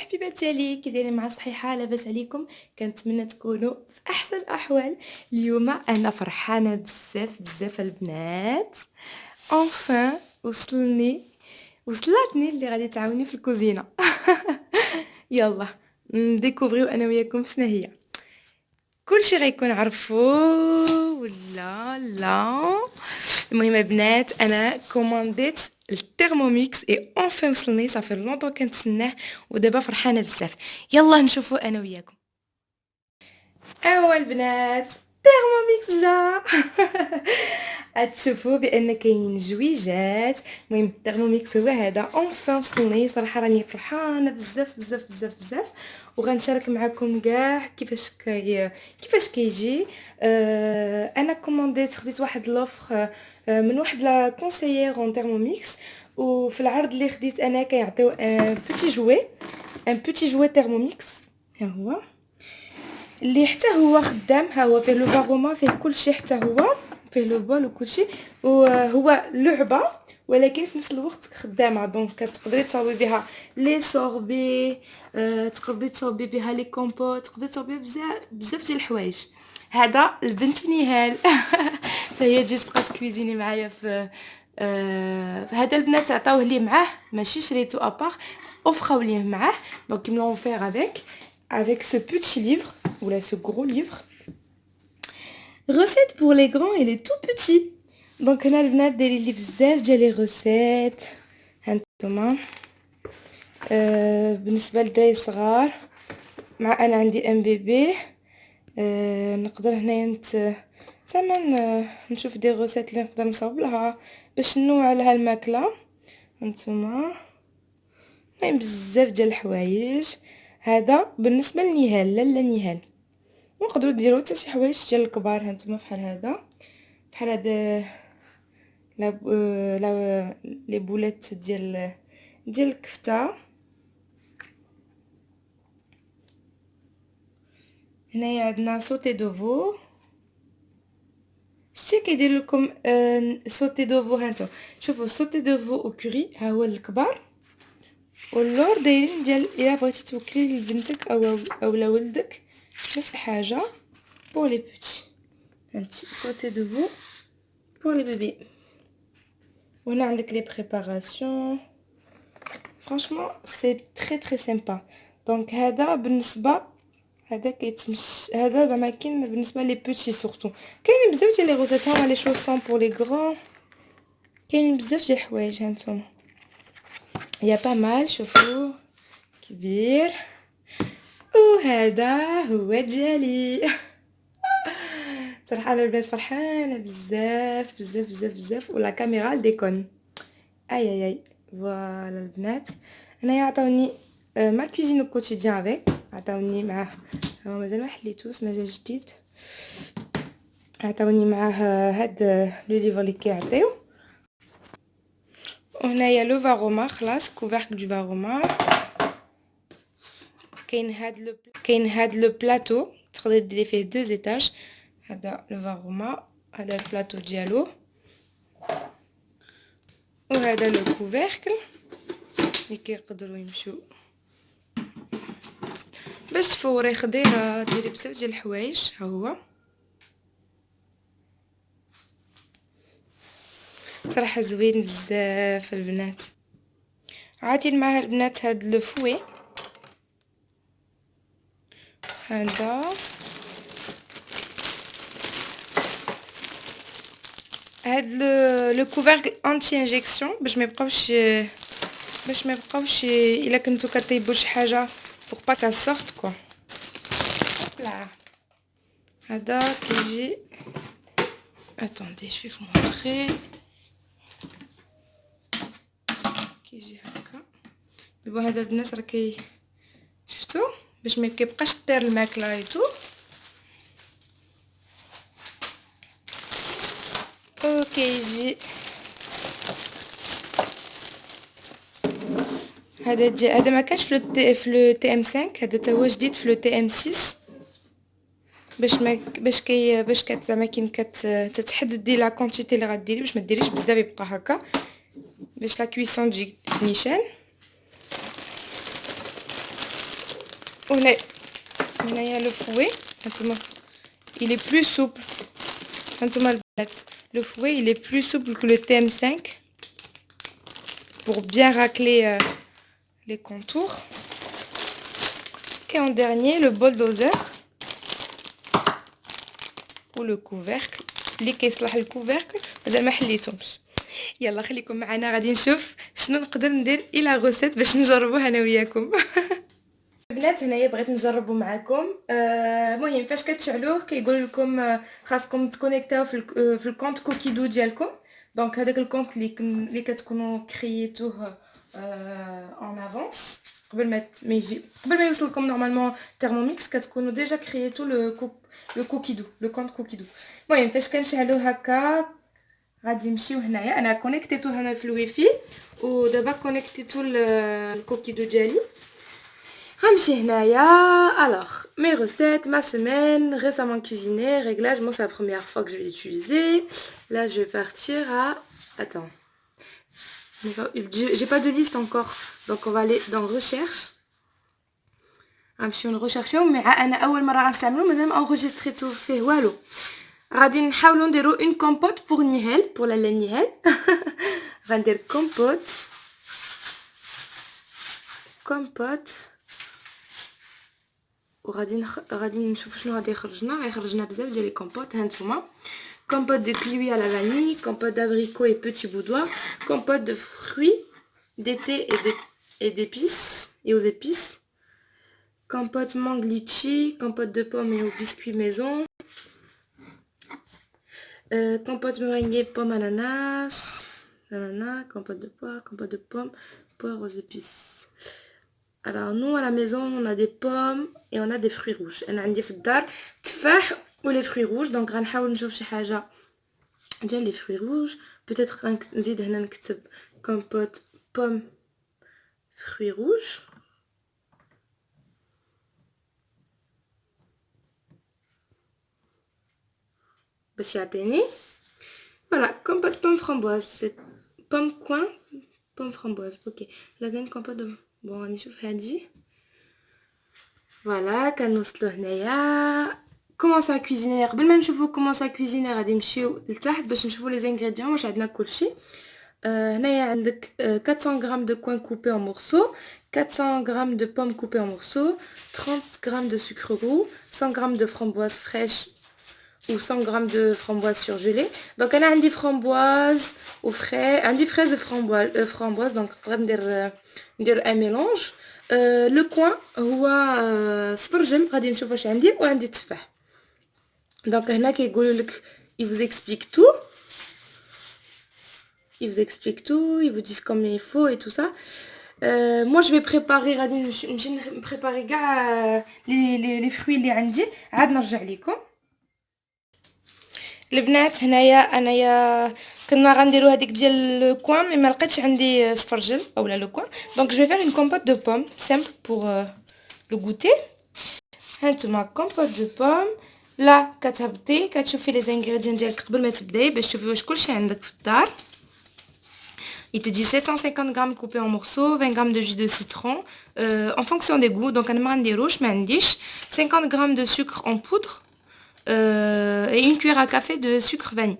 الحبيبات ديالي كي دايرين مع الصحيحه لاباس عليكم. كنتمنى تكونوا في احسن الاحوال. اليوم انا فرحانه بزاف بزاف البنات. enfin وصلتني اللي غادي تعاوني في الكوزينه. يلا نديكوفريو انا وياكم شنو هي. كلشي غيكون عرفو ولا لا. المهم البنات انا كومانديت الترموميكس اي اونفين وصلني صافي لونطو كنتسناه ودابا فرحانه بزاف. يلا نشوفوا انا وياكم. ايوا البنات ترموميكس جا. تشوفوا بان كاين جويجات. المهم الترموميكس هو هذا اونفين وصلني صراحه راني فرحانه بزاف بزاف بزاف بزاف. وغنشارك معكم كاع كيفاش كيجي. انا كومونديت خديت واحد لوفر من واحد لا كونسيير اون ترموميكس. وفي العرض اللي خديت انا كيعطيو ان بوتي جوي ترموميكس. ها هو اللي حتى هو خدام. ها هو فيه لو باروما فيه كلشي حتى هو فيه لو بول وكلشي. وهو لعبه ولكن في نفس الوقت خدامه دونك كتقدري تصاوبي بها لي سوربي. تقدري تصاوبي بها لي كومبوت. تقدري تصاوبي بزاف بزاف ديال الحوايج. هذا البنت نهال. حتى هي تجي تبقى تكويزيني معايا في هذا البنات عطاوه لي معاه ماشي شريتو ابار اوفراو ليه معاه. دونك ils me l'ont offert avec ce petit livre ou là ce gros livre. Recettes pour les grands et les tout petits. Donc هنا البنات دايرين لي بزاف ديال لي ريسيت. هانتوما بالنسبه للدراري الصغار مع انا عندي ام بيبي. نقدر هنايا زعما نشوف دي ريسيت اللي نقدر نصاوب لها باش نوع لها الماكله. هانتوما كاين بزاف ديال الحوايج. هذا بالنسبه لنهال لاله نهال. ونقدروا ديروا حتى شي حوايج ديال الكبار. هانتوما بحال هذا بحال هذا لا لي بولات ديال الكفته. هنايا عندنا سوتي دوفو. شتي كيدير لكم سوتي دوفو. هانتو شوفوا سوتي دوفو او كوري ها هو الكبار. واللور دايرين ديال الا بغيتي توكلي لبنتك او لا ولدك نفس الحاجه pour les petits. هانتي sauté de veau pour les bébés. وهنا عندك les préparations. franchement c'est très très sympa. donc هذا بالنسبه هذا كيتمش هذا زعما كاين بالنسبه لي بوتي سورتو. كاينين بزاف ديال لي روزيت. هما لي شوسون pour les grands. كاينين بزاف ديال الحوايج. هانتوما يا با مال. شوفوا كبير. وهذا هو ديالي. صراحه انا البنات فرحانه بزاف بزاف بزاف بزاف. ولا كاميرا ديكون اي اي اي فوالا البنات. هنايا عطاوني ما كوزين او كوتيديان افيك. عطاوني معاه هو مازال ما حليتوش ما جا جديد. عطاوني معاه هاد لو ليفر اللي كيعطيو. وهنايا لو فاروما خلاص كوفرك دو فاروما. كاين هاد لو بلاطو تقدري ديري فيه دو ايطاج. هذا لو فاروما هذا البلاطو ديالو. وهذا لو كوفركل اللي كيقدروا يمشوا باش تفوري خضيره ديري بزاف ديال الحوايج. ها هو صراحه زوين بزاف البنات. عاطين معها البنات هاد لو فوي. هذا هاد لو كوفركل انتي انجيكسيون باش ما يبقاوش الا كنتو كطيبوا شي حاجه pour pas ça sorte quoi. là هذا كيجي attendez je vais vous montrer. كيجي هكا. دابا هذا البنات راه شفتوا باش ما كيبقاش طير الماكله ايتو. وكيجي هذا ما كانش في لو تي ام 5. هذا تا هو جديد في لو تي ام 6 باش زعما كي تتحددي لا كونتيتي اللي غديري باش ما ديريش بزاف يبقى هكا باش لا كويسون تجي نيشان. وهنايا لو فوي هانتوما il est plus souple. هانتوما البنات le fouet il est plus souple que le TM5 pour bien racler les contours. Et en dernier le bol doseur ou le couvercle اللي كيصلح الكوفركل مازال ما حليتهمش. يلا خليكم معنا غادي نشوف شنو نقدر ندير الى غوسيت باش نجربوها انا وياكم. البنات هنايا بغيت نجربو معاكم. المهم فاش كتشعلوه كيقول لكم خاصكم تكونيكتاو في الكونت كوكيدو ديالكم. دونك هذاك الكونت اللي كتكونوا كرييتوه اون افونس قبل ما يوصلكم نورمالمون تيرموميكس كتكونوا ديجا كرييتو لو كوكيدو لو كونت كوكيدو. المهم فاش كنشعلوه هكا غادي نمشيو هنايا انا كونيكتيتو هنا في الويفي ودابا كونيكتيتو الكوكيدو ديالي. غنمشي هنايا alors mes recettes ma semaine récemment cuisiné réglage. Moi c'est la première fois que je vais l'utiliser. Là je vais partir à attends j'ai pas de liste encore donc on va aller dans recherche. غنمشيو نغوشيرشيو مع انا اول مره غنستعملو مازال ما انغوجيستريتو فيه والو. غادي نحاولوا نديرو اون كومبوت بور نيهال بور لاله نيهال. غندير كومبوت وغادي نشوف شنو غادي يخرجنا بزاف ديال لي كومبوت. هانتوما compote de kiwi à la vanille, compote d'abricot et petit boudoir, compote de fruits d'été et d'épices et aux épices, compote mangue litchi, compote de pommes et aux biscuits maison, compote meringuée pomme ananas, compote de poire, compote de pommes, poire aux épices. Alors nous à la maison on a des pommes et on a des fruits rouges. انا عندي في الدار تفاح ولي fruits rouges donc غنحاول نشوف شي حاجه ديال لي fruits rouges. peut-être نزيد هنا نكتب compote pomme fruits rouges باش يعطيني voilà compote pomme framboise c'est pomme coin pomme framboise. ok لازم compote de bon نشوف هادي فوالا كنوصلوا هنايا كومونسا كويزينير. قبل ما نشوفوا كومونسا كويزينير غادي نمشيو لتحت باش نشوفوا لي زانغريديون واش عندنا كلشي. هنايا عندك 400 غرام دو كوين كوبي en morceaux, 400 غرام de pommes coupées en morceaux, 30 غرام de sucre roux, 100 غرام de framboise fraîche ou 100 غرام de framboise surgelée. donc انا عندي framboise و عندي fraise framboise donc نقدر ندير ان ميلونج. لو كوين هو سفرجل غادي نشوف واش عندي وعندي التفاح. دونك هنا كيقولوا لك il vous explique tout ils vous disent combien il faut et tout ça. moi je vais préparer غادي نمشي نبريباري كاع لي فروي اللي عندي عاد نرجع لكم. البنات هنايا انايا كنا غنديرو هذيك ديال لو كوين مي ما لقيتش عندي سفرجل اولا لو كوين دونك جو فير اون كومبوت دو بوم سامبل بور لو غوتي. هانتوما كومبوت دو بوم لا كتهبطي كتشوفي لي زانغريديون ديالك قبل ما تبداي باش تشوفي واش كلشي عندك في الدار. il te dit 750 grammes coupés en morceaux, 20 grammes de jus de citron en fonction des goûts. donc انا ما غنديروش ما عنديش 50 grammes de sucre en poudre et une cuillère à café de sucre vanille.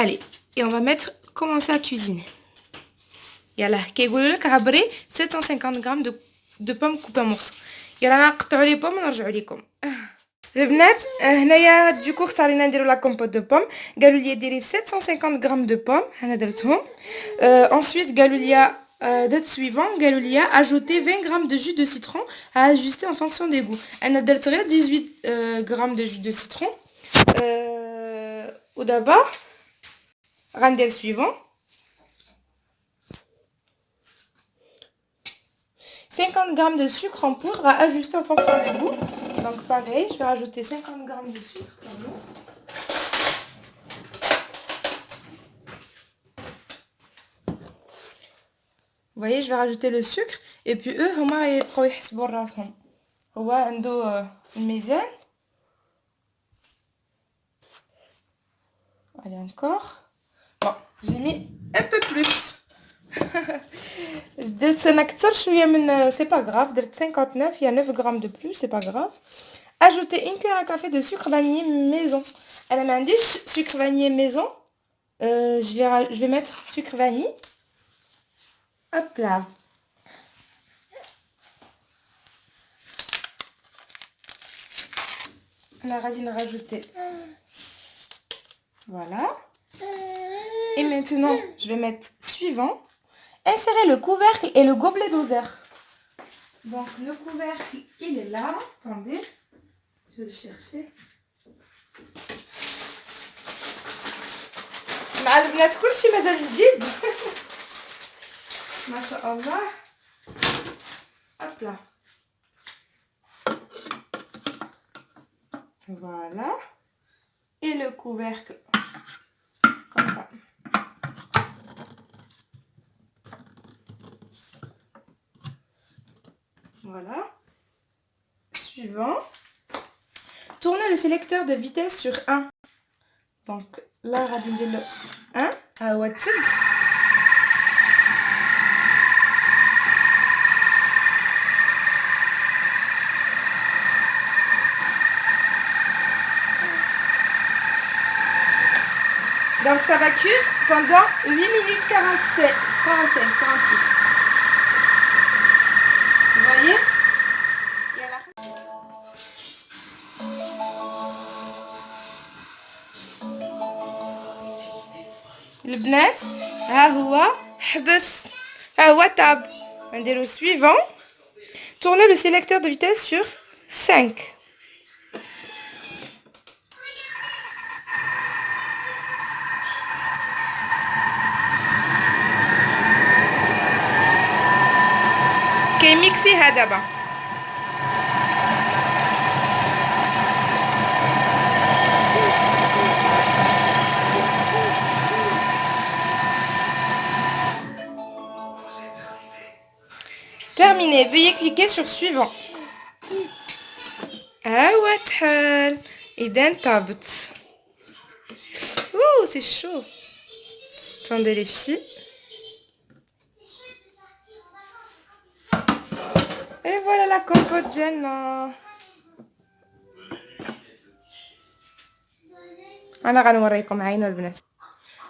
Allez, et on va commencer à cuisiner. يلا كيقولوا لك عبري 750 غرام de pommes coupées en morceaux. يلا نقطعوا لي بوم ونرجعوا لكم. البنات هنايا دوكو اختارينا نديرو لا كومبوت دو بوم. قالوا لي ديري 750 غرام دو بوم انا درتهم. ensuite قالوا لي date suivant قالوا لي ajouter 20 grammes de jus de citron à ajuster en fonction des goûts. انا درت غير 18 grammes de jus de citron. ودابا غندير suivant 50 grammes de sucre en poudre à ajuster en fonction des goûts. donc pareil je vais rajouter 50 grammes de sucre. Vous voyez, je vais rajouter le sucre et puis eux هما يبقاو يحسبوا راسهم. هو عنده الميزان. Allez encore. Bon, j'ai mis un peu plus. درت انا كثر شويه من سي با غراف، درت 59 il y a 9 grammes de plus, c'est pas grave. Ajouter une cuillère à café de sucre vanillé maison. انا ما عنديش sucre vanillé maison. Je vais mettre sucre vanille. Hop là. On a rajouter. Voilà. Et maintenant, je vais mettre suivant. Insérer le couvercle et le gobelet doseur. Donc, le couvercle, il est là. Attendez. Je vais le chercher. مع البنات كلشي مازال جديد. ما شاء الله. Hop là. Voilà. Et le couvercle. Comme ça. Voilà. Suivant. Tournez le sélecteur de vitesse sur 1. Donc là, on va dire le 1 à WhatsApp. Donc ça va cuire pendant 8 minutes 47, 45, 46. Vous voyez? البنات ها هو حبس، ها هو تاب. نديرو suivant. Tournez le sélecteur de vitesse sur 5. كيميكسيها دابا. Terminé, veuillez cliquer sur suivant. Ah ouais, تحل. إذا طابت. Ouh, c'est chaud. Attendez les filles. Et voilà la compote ديالنا. انا غنوريكم عينو البنات.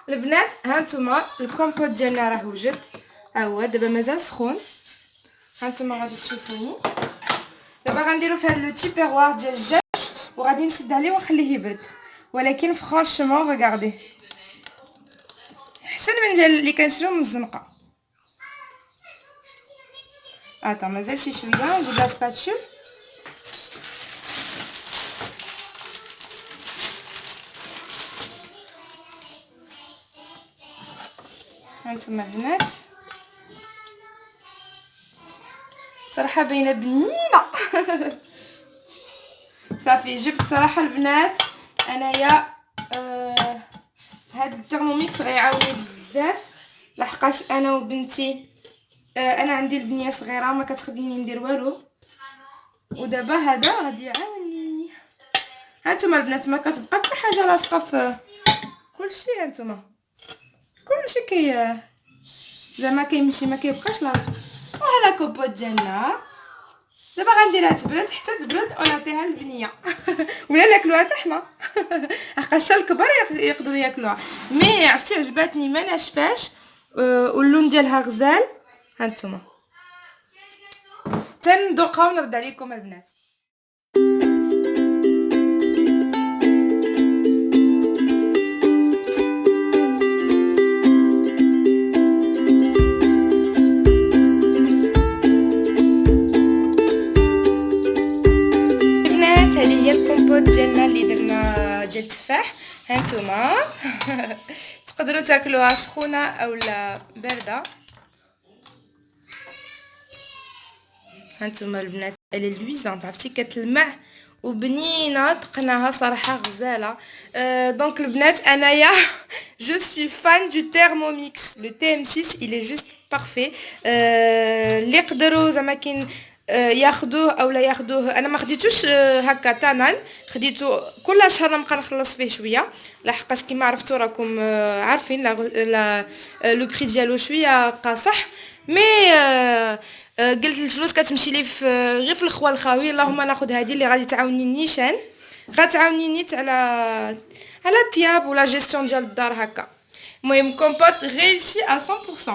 البنات ها نتوما الكومبوت ديالنا راه وجد. ها هو دابا مازال سخون. هانتوما غادي تشوفوني. دابا غنديرو في هاد لو تيبيروار ديال الدجاج وغادي نسد عليه ونخليه يبرد. ولكن فرانشمون ريغاردي احسن من ديال اللي كنشريو من الزنقه. مازال شي شويه. نجيب لا سباتول. هانتوما البنات صراحه باينه بنينه. صافي جبت صراحه البنات انايا هاد الترموميكس غيعاوني بزاف لحقاش انا وبنتي انا عندي البنيه صغيره ما كتخليني ندير والو، ودابا هذا غادي يعاوني. هانتوما البنات ما كتبقى حتى حاجه لاصقه في كلشي. هانتوما كلشي زعما كيمشي ما كيبقاش لاصق. وهذا كوبوت ديالنا دابا غنديرها تبرد حتى تبرد ونعطيها للبنيه ولا ناكلوها حتى حنا. حقاش الكبار يقدروا ياكلوها. مي عرفتي عجباتني ما ناشفاش واللون ديالها غزال. هانتوما تندوقها ونرد عليكم البنات. هذه هي الكومبوت ديالنا اللي درنا ديال التفاح. هانتوما تقدروا تاكلوها سخونه اولا بارده. هانتوما البنات اللي لويزانت عرفتي كتلمع وبنينه. دقناها صراحه غزاله. دونك البنات انايا جو سوي فان دو تhermomix. لو TM6 il est juste parfait. اللي يقدروا زعما كاين ياخذوه او لا ياخذوه. انا ما خديتوش هكا تانان، خديته كل شهر نبقى نخلص فيه شويه، لحقاش كيما عرفتوا راكم عارفين لا لو بري ديالو شويه قاصح. مي قلت الفلوس كتمشي لي في غير في الخوا الخاوي. اللهم ناخذ هذه اللي غادي تعاوني نيشان، غتعاوني نيت على الطياب ولا جيستيون ديال الدار هكا. المهم كومبوت ريوسي 100%.